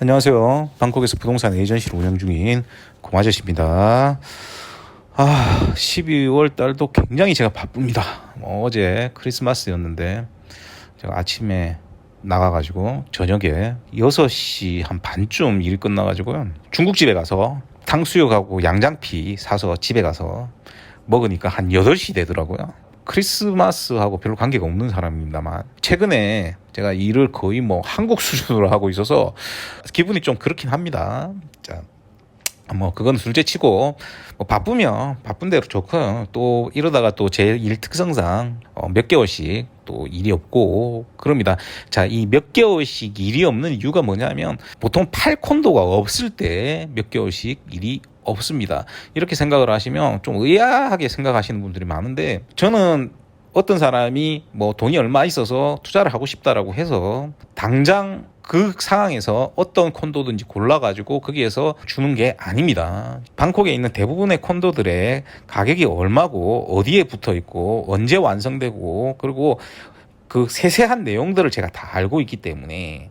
안녕하세요. 방콕에서 부동산 에이전시를 운영 중인 고마저씨입니다. 12월 달도 굉장히 제가 바쁩니다. 어제 크리스마스였는데 제가 아침에 나가가지고 저녁에 6시 한 반쯤 일이 끝나가지고요. 중국집에 가서 탕수육하고 양장피 사서 집에 가서 먹으니까 한 8시 되더라고요. 크리스마스하고 별로 관계가 없는 사람입니다만 최근에 제가 일을 거의 한국 수준으로 하고 있어서 기분이 좀 그렇긴 합니다. 자, 그건 둘째치고 바쁘면 바쁜 대로 좋고요. 또 이러다가 또 제 일 특성상 몇 개월씩 또 일이 없고 그럽니다. 자, 이 몇 개월씩 일이 없는 이유가 뭐냐면 보통 팔콘도가 없을 때 몇 개월씩 일이 없습니다. 이렇게 생각을 하시면 좀 의아하게 생각하시는 분들이 많은데, 저는 어떤 사람이 돈이 얼마 있어서 투자를 하고 싶다라고 해서 당장 그 상황에서 어떤 콘도든지 골라가지고 거기에서 주는 게 아닙니다. 방콕에 있는 대부분의 콘도들의 가격이 얼마고 어디에 붙어 있고 언제 완성되고 그리고 그 세세한 내용들을 제가 다 알고 있기 때문에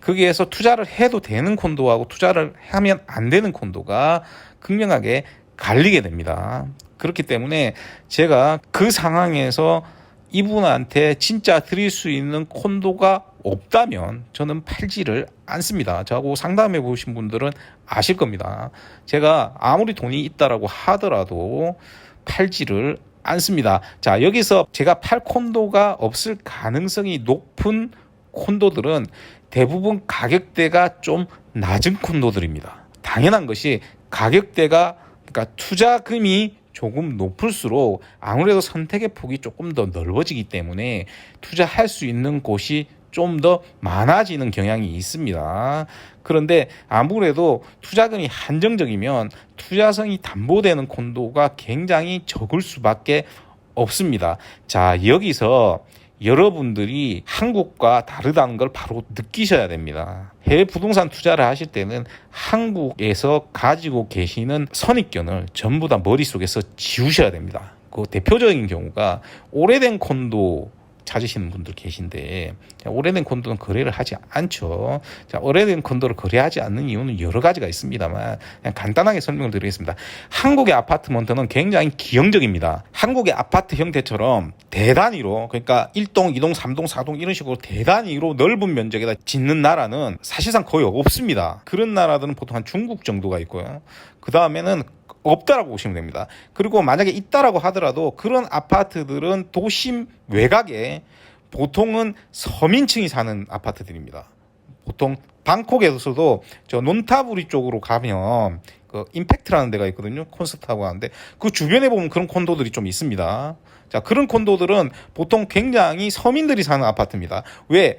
거기에서 투자를 해도 되는 콘도하고 투자를 하면 안 되는 콘도가 극명하게 갈리게 됩니다. 그렇기 때문에 제가 그 상황에서 이분한테 진짜 드릴 수 있는 콘도가 없다면 저는 팔지를 않습니다. 저하고 상담해 보신 분들은 아실 겁니다. 제가 아무리 돈이 있다라고 하더라도 팔지를 않습니다. 자, 여기서 제가 팔 콘도가 없을 가능성이 높은 콘도들은 대부분 가격대가 좀 낮은 콘도들입니다. 당연한 것이 가격대가, 그러니까 투자금이 조금 높을수록 아무래도 선택의 폭이 조금 더 넓어지기 때문에 투자할 수 있는 곳이 좀 더 많아지는 경향이 있습니다. 그런데 아무래도 투자금이 한정적이면 투자성이 담보되는 콘도가 굉장히 적을 수밖에 없습니다. 자, 여기서 여러분들이 한국과 다르다는 걸 바로 느끼셔야 됩니다. 해외 부동산 투자를 하실 때는 한국에서 가지고 계시는 선입견을 전부 다 머릿속에서 지우셔야 됩니다. 그 대표적인 경우가 오래된 콘도 찾으시는 분들 계신데, 오래된 콘도는 거래를 하지 않죠. 자, 오래된 콘도를 거래하지 않는 이유는 여러 가지가 있습니다만 그냥 간단하게 설명을 드리겠습니다. 한국의 아파트먼트는 굉장히 기형적입니다. 한국의 아파트 형태처럼 대단위로, 그러니까 1동, 2동, 3동, 4동 이런 식으로 대단위로 넓은 면적에다 짓는 나라는 사실상 거의 없습니다. 그런 나라들은 보통 한 중국 정도가 있고요. 그 다음에는 없다라고 보시면 됩니다. 그리고 만약에 있다라고 하더라도 그런 아파트들은 도심 외곽에 보통은 서민층이 사는 아파트들입니다. 보통 방콕에서도 저 논타부리 쪽으로 가면 그 임팩트라는 데가 있거든요. 콘서트하고 하는데 그 주변에 보면 그런 콘도들이 좀 있습니다. 자, 그런 콘도들은 보통 굉장히 서민들이 사는 아파트입니다. 왜?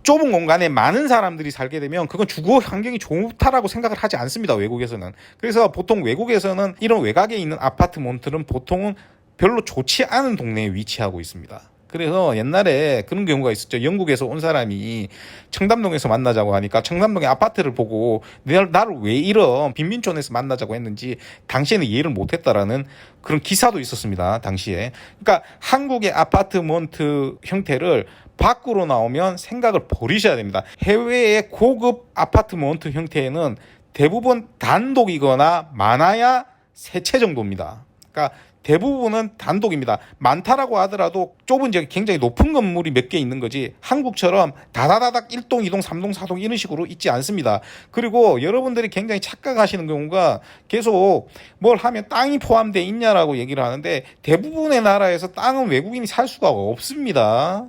좁은 공간에 많은 사람들이 살게 되면 그건 주거 환경이 좋다라고 생각을 하지 않습니다. 외국에서는. 그래서 보통 외국에서는 이런 외곽에 있는 아파트먼트는 보통은 별로 좋지 않은 동네에 위치하고 있습니다. 그래서 옛날에 그런 경우가 있었죠. 영국에서 온 사람이 청담동에서 만나자고 하니까 청담동의 아파트를 보고 나를 왜 이런 빈민촌에서 만나자고 했는지 당시에는 이해를 못했다라는 그런 기사도 있었습니다. 당시에. 그러니까 한국의 아파트먼트 형태를 밖으로 나오면 생각을 버리셔야 됩니다. 해외의 고급 아파트먼트 형태에는 대부분 단독이거나 많아야 세 채 정도입니다. 그러니까 대부분은 단독입니다. 많다라고 하더라도 좁은 지역에 굉장히 높은 건물이 몇 개 있는 거지 한국처럼 다다다닥 1동, 2동, 3동, 4동 이런 식으로 있지 않습니다. 그리고 여러분들이 굉장히 착각하시는 경우가 계속 뭘 하면 땅이 포함되어 있냐라고 얘기를 하는데 대부분의 나라에서 땅은 외국인이 살 수가 없습니다.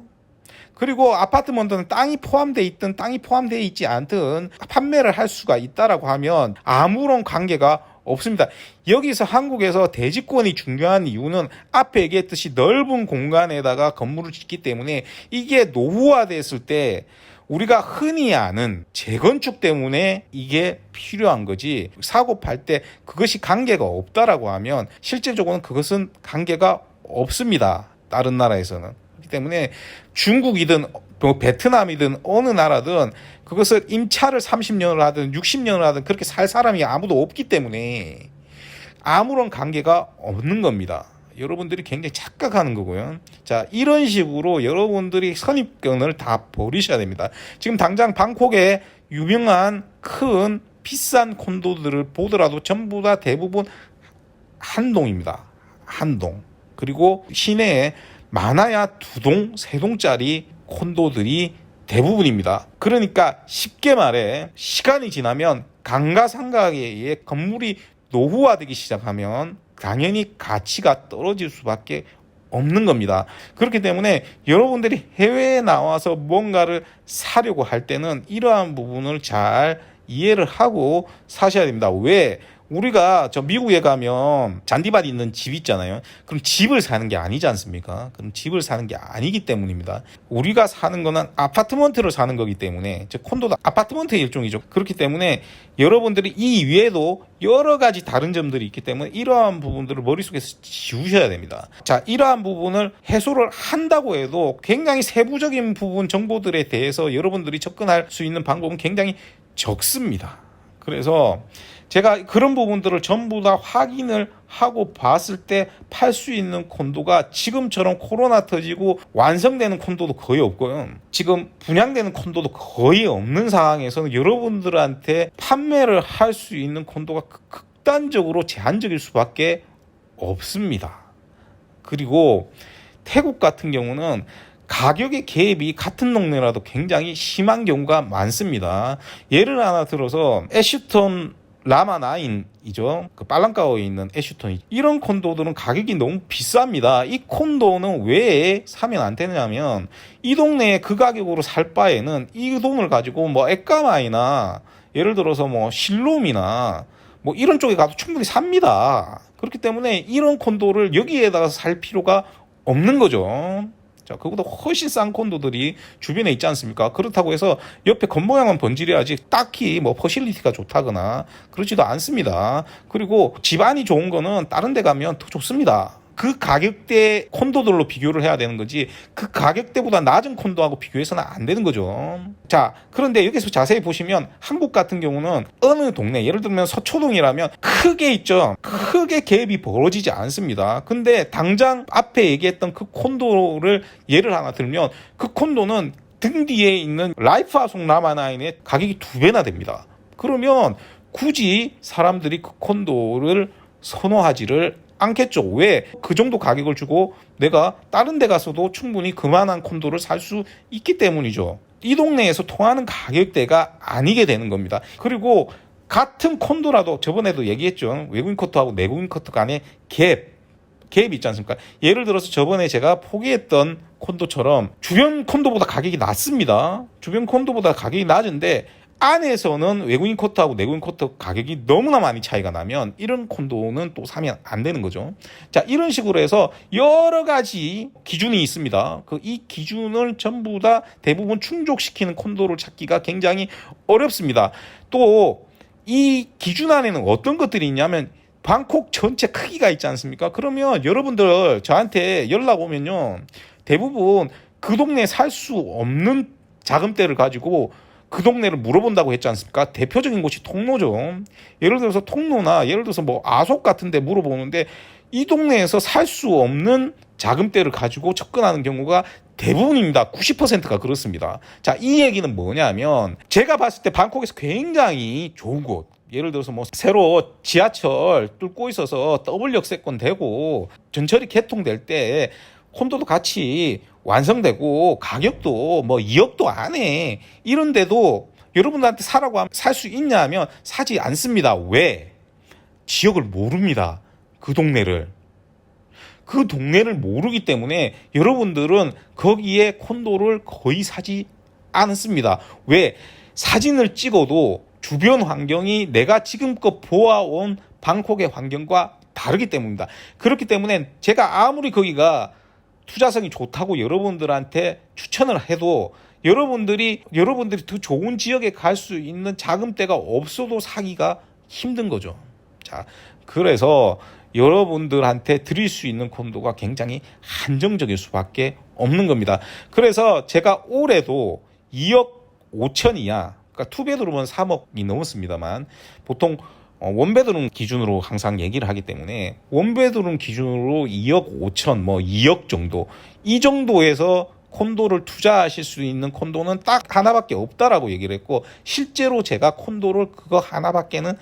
그리고 아파트먼트는 땅이 포함되어 있든 땅이 포함되어 있지 않든 판매를 할 수가 있다라고 하면 아무런 관계가 없습니다. 여기서 한국에서 대지권이 중요한 이유는 앞에 얘기했듯이 넓은 공간에다가 건물을 짓기 때문에 이게 노후화됐을 때 우리가 흔히 아는 재건축 때문에 이게 필요한 거지, 사고 팔 때 그것이 관계가 없다라고 하면 실질적으로는 그것은 관계가 없습니다. 다른 나라에서는. 때문에 중국이든 베트남이든 어느 나라든 그것을 임차를 30년을 하든 60년을 하든 그렇게 살 사람이 아무도 없기 때문에 아무런 관계가 없는 겁니다. 여러분들이 굉장히 착각하는 거고요. 자, 이런 식으로 여러분들이 선입견을 다 버리셔야 됩니다. 지금 당장 방콕에 유명한 큰 비싼 콘도들을 보더라도 전부 다 대부분 한동입니다. 한동. 그리고 시내에 많아야 2동, 3동짜리 콘도들이 대부분입니다. 그러니까 쉽게 말해 시간이 지나면 감가상각에 의해 건물이 노후화되기 시작하면 당연히 가치가 떨어질 수밖에 없는 겁니다. 그렇기 때문에 여러분들이 해외에 나와서 뭔가를 사려고 할 때는 이러한 부분을 잘 이해를 하고 사셔야 됩니다. 왜? 우리가 저 미국에 가면 잔디밭 있는 집 있잖아요. 그럼 집을 사는 게 아니지 않습니까? 그럼 집을 사는 게 아니기 때문입니다. 우리가 사는 거는 아파트먼트를 사는 거기 때문에, 즉 콘도도 아파트먼트의 일종이죠. 그렇기 때문에 여러분들이 이 위에도 여러 가지 다른 점들이 있기 때문에 이러한 부분들을 머릿속에서 지우셔야 됩니다. 자, 이러한 부분을 해소를 한다고 해도 굉장히 세부적인 부분 정보들에 대해서 여러분들이 접근할 수 있는 방법은 굉장히 적습니다. 그래서 제가 그런 부분들을 전부 다 확인을 하고 봤을 때 팔 수 있는 콘도가 지금처럼 코로나 터지고 완성되는 콘도도 거의 없고요. 지금 분양되는 콘도도 거의 없는 상황에서는 여러분들한테 판매를 할 수 있는 콘도가 극단적으로 제한적일 수밖에 없습니다. 그리고 태국 같은 경우는 가격의 갭이 같은 동네라도 굉장히 심한 경우가 많습니다. 예를 하나 들어서 애슈턴 라마9이죠. 그 빨랑가오에 있는 애슈턴. 이런 콘도들은 가격이 너무 비쌉니다. 이 콘도는 왜 사면 안 되냐면 이 동네에 그 가격으로 살 바에는 이 돈을 가지고 뭐 에까마이나 예를 들어서 뭐 실롬이나 뭐 이런 쪽에 가도 충분히 삽니다. 그렇기 때문에 이런 콘도를 여기에다가 살 필요가 없는 거죠. 자, 그보다 훨씬 싼 콘도들이 주변에 있지 않습니까? 그렇다고 해서 옆에 겉모양만 번지려야지 딱히 뭐 퍼실리티가 좋다거나 그렇지도 않습니다. 그리고 집안이 좋은 거는 다른 데 가면 더 좋습니다. 그 가격대 콘도들로 비교를 해야 되는 거지 그 가격대보다 낮은 콘도하고 비교해서는 안 되는 거죠. 자, 그런데 여기서 자세히 보시면 한국 같은 경우는 어느 동네, 예를 들면 서초동이라면 크게 있죠. 크게 갭이 벌어지지 않습니다. 근데 당장 앞에 얘기했던 그 콘도를 예를 하나 들면 그 콘도는 등 뒤에 있는 라이프 하숙 라마9의 가격이 2배나 됩니다. 그러면 굳이 사람들이 그 콘도를 선호하지를 않겠죠. 왜? 그 정도 가격을 주고 내가 다른 데 가서도 충분히 그만한 콘도를 살 수 있기 때문이죠. 이 동네에서 통하는 가격대가 아니게 되는 겁니다. 그리고 같은 콘도라도 저번에도 얘기했죠. 외국인 커트하고 내국인 커트 간의 갭이 있지 않습니까? 예를 들어서 저번에 제가 포기했던 콘도처럼 주변 콘도보다 가격이 낮습니다. 주변 콘도보다 가격이 낮은데 안에서는 외국인 코트하고 내국인 코트 가격이 너무나 많이 차이가 나면 이런 콘도는 또 사면 안 되는 거죠. 자, 이런 식으로 해서 여러 가지 기준이 있습니다. 이 기준을 전부 다 대부분 충족시키는 콘도를 찾기가 굉장히 어렵습니다. 또 이 기준 안에는 어떤 것들이 있냐면 방콕 전체 크기가 있지 않습니까? 그러면 여러분들 저한테 연락 오면요, 대부분 그 동네에 살 수 없는 자금대를 가지고 그 동네를 물어본다고 했지 않습니까? 대표적인 곳이 통로죠. 예를 들어서 통로나 예를 들어서 뭐 아속 같은 데 물어보는데 이 동네에서 살 수 없는 자금대를 가지고 접근하는 경우가 대부분입니다. 90%가 그렇습니다. 자, 이 얘기는 뭐냐면 제가 봤을 때 방콕에서 굉장히 좋은 곳, 예를 들어서 뭐 새로 지하철 뚫고 있어서 더블 역세권 되고 전철이 개통될 때 콘도도 같이 완성되고 가격도 뭐 2억도 안 해. 이런데도 여러분들한테 사라고 하면 살 수 있냐 하면 사지 않습니다. 왜? 지역을 모릅니다. 그 동네를 모르기 때문에 여러분들은 거기에 콘도를 거의 사지 않습니다. 왜? 사진을 찍어도 주변 환경이 내가 지금껏 보아온 방콕의 환경과 다르기 때문입니다. 그렇기 때문에 제가 아무리 거기가 투자성이 좋다고 여러분들한테 추천을 해도 여러분들이 더 좋은 지역에 갈 수 있는 자금대가 없어도 사기가 힘든 거죠. 자, 그래서 여러분들한테 드릴 수 있는 콘도가 굉장히 한정적일 수밖에 없는 겁니다. 그래서 제가 올해도 2억 5천 이하, 그러니까 투베드룸은 3억이 넘었습니다만 보통 원베드룸 기준으로 항상 얘기를 하기 때문에 원베드룸 기준으로 2억 5천, 뭐 2억 정도, 이 정도에서 콘도를 투자하실 수 있는 콘도는 딱 하나밖에 없다라고 얘기를 했고, 실제로 제가 콘도를 그거 하나밖에는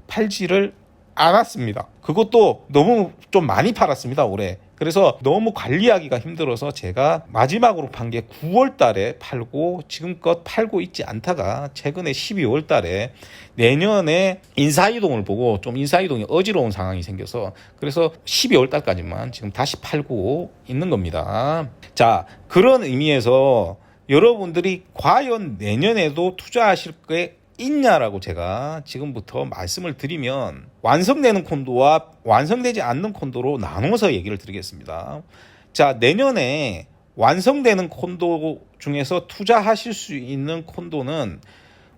팔지를 않았습니다. 그것도 너무 좀 많이 팔았습니다, 올해. 그래서 너무 관리하기가 힘들어서 제가 마지막으로 판 게 9월 달에 팔고 지금껏 팔고 있지 않다가 최근에 12월 달에 내년에 인사이동을 보고 좀 인사이동이 어지러운 상황이 생겨서 그래서 12월 달까지만 지금 다시 팔고 있는 겁니다. 자, 그런 의미에서 여러분들이 과연 내년에도 투자하실 게 있냐라고 제가 지금부터 말씀을 드리면 완성되는 콘도와 완성되지 않는 콘도로 나눠서 얘기를 드리겠습니다. 자, 내년에 완성되는 콘도 중에서 투자하실 수 있는 콘도는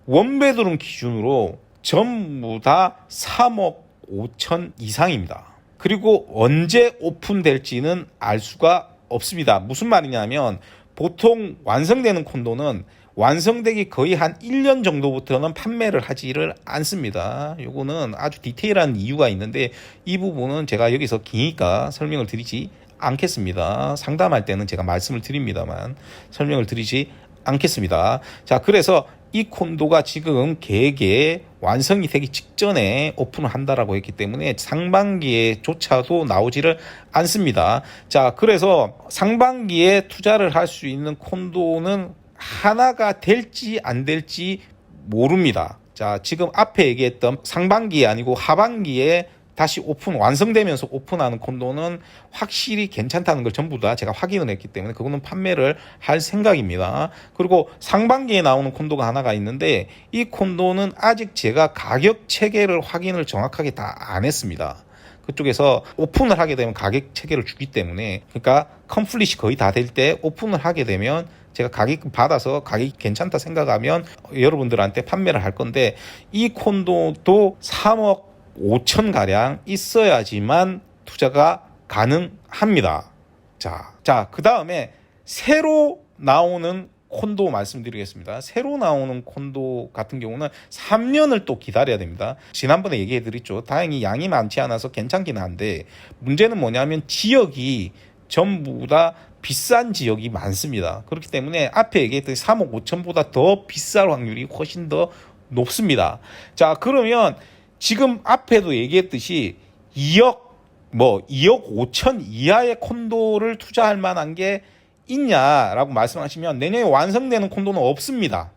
원베드룸 기준으로 전부 다 3억 5천 이상입니다. 그리고 언제 오픈될지는 알 수가 없습니다. 무슨 말이냐면 보통 완성되는 콘도는 완성되기 거의 한 1년 정도부터는 판매를 하지를 않습니다. 요거는 아주 디테일한 이유가 있는데 이 부분은 제가 여기서 기니까 설명을 드리지 않겠습니다. 상담할 때는 제가 말씀을 드립니다만 설명을 드리지 않겠습니다. 자, 그래서 이 콘도가 지금 계획에 완성이 되기 직전에 오픈을 한다라고 했기 때문에 상반기에조차도 나오지를 않습니다. 자, 그래서 상반기에 투자를 할 수 있는 콘도는 하나가 될지 안 될지 모릅니다. 자, 지금 앞에 얘기했던 상반기에 아니고 하반기에 다시 완성되면서 오픈하는 콘도는 확실히 괜찮다는 걸 전부 다 제가 확인을 했기 때문에 그거는 판매를 할 생각입니다. 그리고 상반기에 나오는 콘도가 하나가 있는데 이 콘도는 아직 제가 가격 체계를 확인을 정확하게 다 안 했습니다. 그쪽에서 오픈을 하게 되면 가격 체계를 주기 때문에, 그러니까 컴플릿이 거의 다 될 때 오픈을 하게 되면 제가 가격 받아서 가격이 괜찮다 생각하면 여러분들한테 판매를 할 건데 이 콘도도 3억 5천 가량 있어야지만 투자가 가능합니다. 자, 그 다음에 새로 나오는 콘도 말씀드리겠습니다. 새로 나오는 콘도 같은 경우는 3년을 또 기다려야 됩니다. 지난번에 얘기해 드렸죠. 다행히 양이 많지 않아서 괜찮긴 한데 문제는 뭐냐면 지역이 전부 다 비싼 지역이 많습니다. 그렇기 때문에 앞에 얘기했던 3억 5천보다 더 비쌀 확률이 훨씬 더 높습니다. 자, 그러면 지금 앞에도 얘기했듯이 2억 5천 이하의 콘도를 투자할 만한 게 있냐라고 말씀하시면 내년에 완성되는 콘도는 없습니다.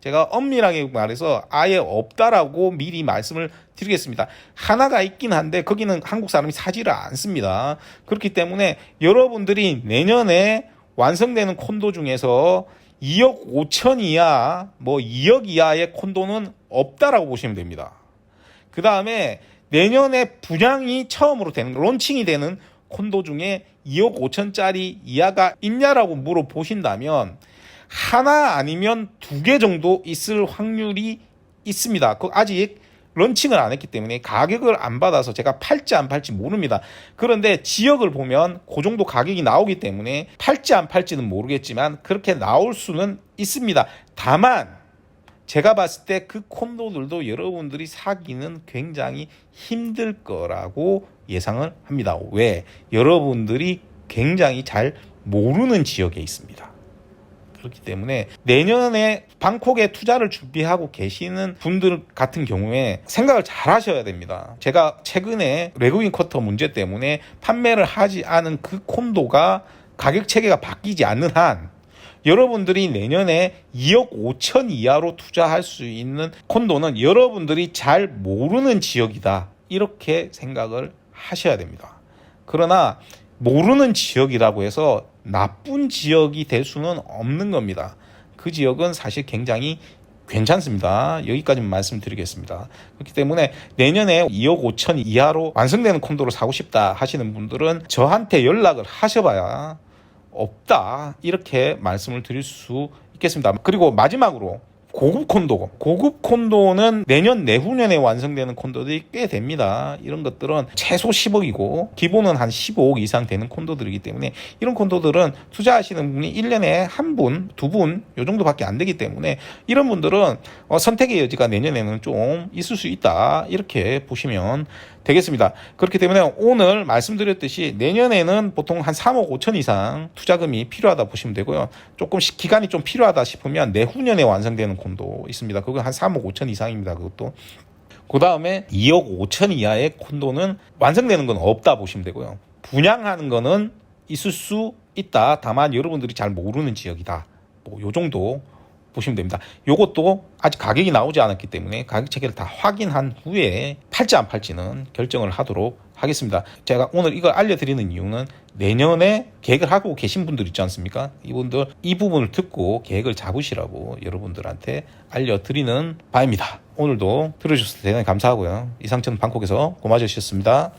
제가 엄밀하게 말해서 아예 없다라고 미리 말씀을 드리겠습니다. 하나가 있긴 한데 거기는 한국 사람이 사지를 않습니다. 그렇기 때문에 여러분들이 내년에 완성되는 콘도 중에서 2억 5천 이하, 2억 이하의 콘도는 없다라고 보시면 됩니다. 그 다음에 내년에 분양이 처음으로 되는, 론칭이 되는 콘도 중에 2억 5천짜리 이하가 있냐라고 물어보신다면 하나 아니면 2개 정도 있을 확률이 있습니다. 아직 런칭을 안 했기 때문에 가격을 안 받아서 제가 팔지 안 팔지 모릅니다. 그런데 지역을 보면 그 정도 가격이 나오기 때문에 팔지 안 팔지는 모르겠지만 그렇게 나올 수는 있습니다. 다만 제가 봤을 때 그 콘도들도 여러분들이 사기는 굉장히 힘들 거라고 예상을 합니다. 왜? 여러분들이 굉장히 잘 모르는 지역에 있습니다. 그렇기 때문에 내년에 방콕에 투자를 준비하고 계시는 분들 같은 경우에 생각을 잘 하셔야 됩니다. 제가 최근에 외국인 쿼터 문제 때문에 판매를 하지 않은 그 콘도가 가격 체계가 바뀌지 않는 한 여러분들이 내년에 2억 5천 이하로 투자할 수 있는 콘도는 여러분들이 잘 모르는 지역이다. 이렇게 생각을 하셔야 됩니다. 그러나 모르는 지역이라고 해서 나쁜 지역이 될 수는 없는 겁니다. 그 지역은 사실 굉장히 괜찮습니다. 여기까지만 말씀드리겠습니다. 그렇기 때문에 내년에 2억 5천 이하로 완성되는 콘도를 사고 싶다 하시는 분들은 저한테 연락을 하셔봐야 없다, 이렇게 말씀을 드릴 수 있겠습니다. 그리고 마지막으로 고급 콘도는 내년 내후년에 완성되는 콘도들이 꽤 됩니다. 이런 것들은 최소 10억이고 기본은 한 15억 이상 되는 콘도들이기 때문에 이런 콘도들은 투자하시는 분이 1년에 한 분, 두 분 요 정도밖에 안 되기 때문에 이런 분들은 선택의 여지가 내년에는 좀 있을 수 있다, 이렇게 보시면 되겠습니다. 그렇기 때문에 오늘 말씀드렸듯이 내년에는 보통 한 3억 5천 이상 투자금이 필요하다 보시면 되고요. 조금 기간이 좀 필요하다 싶으면 내후년에 완성되는 콘도 있습니다. 그거 한 3억 5천 이상입니다. 그것도. 그 다음에 2억 5천 이하의 콘도는 완성되는 건 없다 보시면 되고요. 분양하는 거는 있을 수 있다. 다만 여러분들이 잘 모르는 지역이다. 뭐 요 정도 보시면 됩니다. 요것도 아직 가격이 나오지 않았기 때문에 가격 체계를 다 확인한 후에 팔지 안 팔지는 결정을 하도록 하겠습니다. 제가 오늘 이걸 알려드리는 이유는 내년에 계획을 하고 계신 분들 있지 않습니까? 이분들 이 부분을 듣고 계획을 잡으시라고 여러분들한테 알려드리는 바입니다. 오늘도 들어주셔서 대단히 감사하고요. 이상천 방콕에서 고마주셨습니다.